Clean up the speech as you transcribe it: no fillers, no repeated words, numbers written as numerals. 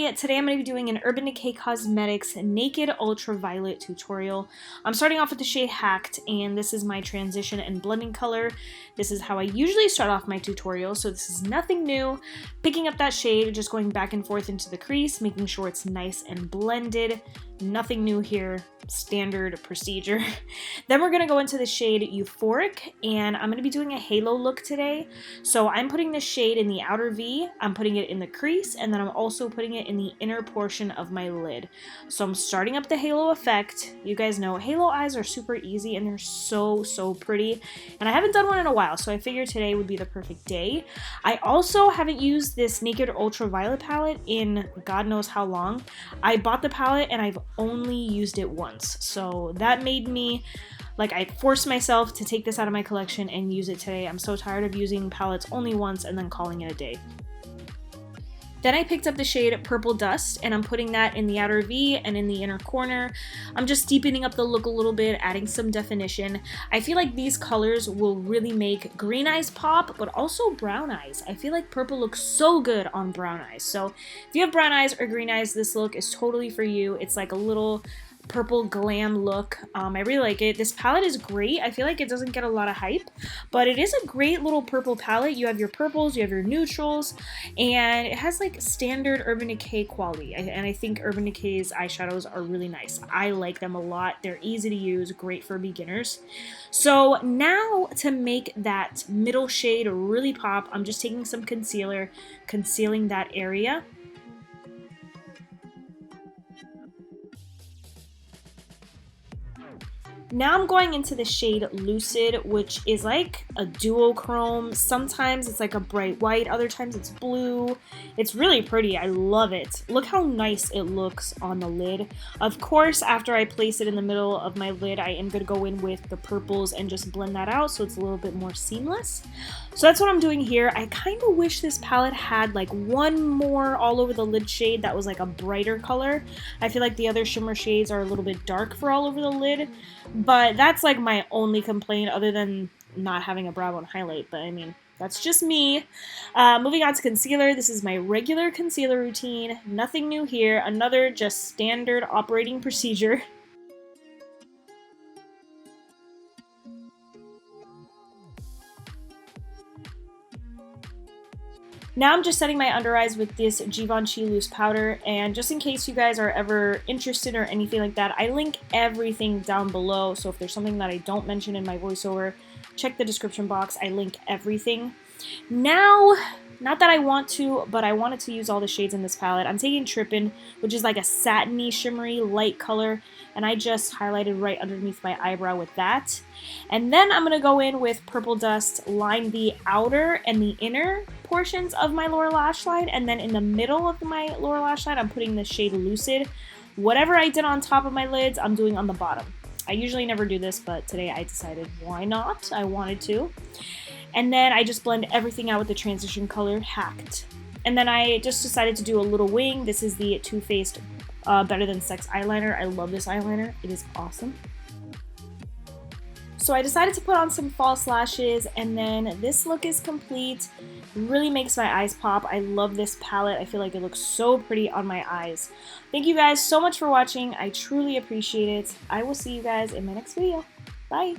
everybody, today I'm going to be doing an Urban Decay Cosmetics Naked Ultraviolet tutorial. I'm starting off with the shade Hacked, and this is my transition and blending color. This is how I usually start off my tutorial, so this is nothing new. Picking up that shade, just going back and forth into the crease, making sure it's nice and blended. Nothing new here, standard procedure. Then we're going to go into the shade Euphoric, and I'm going to be doing a halo look today. So I'm putting the shade in the outer V, I'm putting it in the crease, and then I'm also putting it in the inner portion of my lid. So I'm starting up the halo effect. You guys know halo eyes are super easy and they're so pretty, and I haven't done one in a while, so I figured today would be the perfect day. I also haven't used this Naked Ultraviolet palette in God knows how long. I bought the palette and I've only used it once, so that made me I forced myself to take this out of my collection and use it today. I'm so tired of using palettes only once and then calling it a day. Then I picked up the shade Purple Dust, and I'm putting that in the outer V and in the inner corner. I'm just deepening up the look a little bit, adding some definition. I feel like these colors will really make green eyes pop, but also brown eyes. I feel like purple looks so good on brown eyes. So if you have brown eyes or green eyes, this look is totally for you. It's like a little purple glam look. I really like it. This palette is great. I feel like it doesn't get a lot of hype, but it is a great little purple palette. You have your purples, you have your neutrals, and it has like standard Urban Decay quality. And I think Urban Decay's eyeshadows are really nice. I like them a lot. They're easy to use, great for beginners. So now to make that middle shade really pop, I'm just taking some concealer, concealing that area. Now I'm going into the shade Lucid, which is like a duochrome. Sometimes it's like a bright white, other times it's blue. It's really pretty. I love it. Look how nice it looks on the lid. Of course, after I place it in the middle of my lid, I am going to go in with the purples and just blend that out so it's a little bit more seamless. So that's what I'm doing here. I kind of wish this palette had like one more all over the lid shade that was like a brighter color. I feel like the other shimmer shades are a little bit dark for all over the lid. But that's like my only complaint other than not having a brow bone highlight. But I mean, that's just me. Moving on to concealer. This is my regular concealer routine. Nothing new here. Another just standard operating procedure. Now I'm just setting my under eyes with this Givenchy loose powder, and just in case you guys are ever interested or anything like that, I link everything down below, so if there's something that I don't mention in my voiceover, check the description box. I link everything. Now, not that I want to, but I wanted to use all the shades in this palette. I'm taking Trippin', which is like a satiny, shimmery, light color, and I just highlighted right underneath my eyebrow with that. And then I'm going to go in with Purple Dust, line the outer and the inner portions of my lower lash line, and then in the middle of my lower lash line, I'm putting the shade Lucid. Whatever I did on top of my lids, I'm doing on the bottom. I usually never do this, but today I decided why not? I wanted to. And then I just blend everything out with the transition color Hacked. And then I just decided to do a little wing. This is the Too Faced Better Than Sex eyeliner. I love this eyeliner. It is awesome. So I decided to put on some false lashes, and then this look is complete. It really makes my eyes pop. I love this palette. I feel like it looks so pretty on my eyes. Thank you guys so much for watching. I truly appreciate it. I will see you guys in my next video. Bye!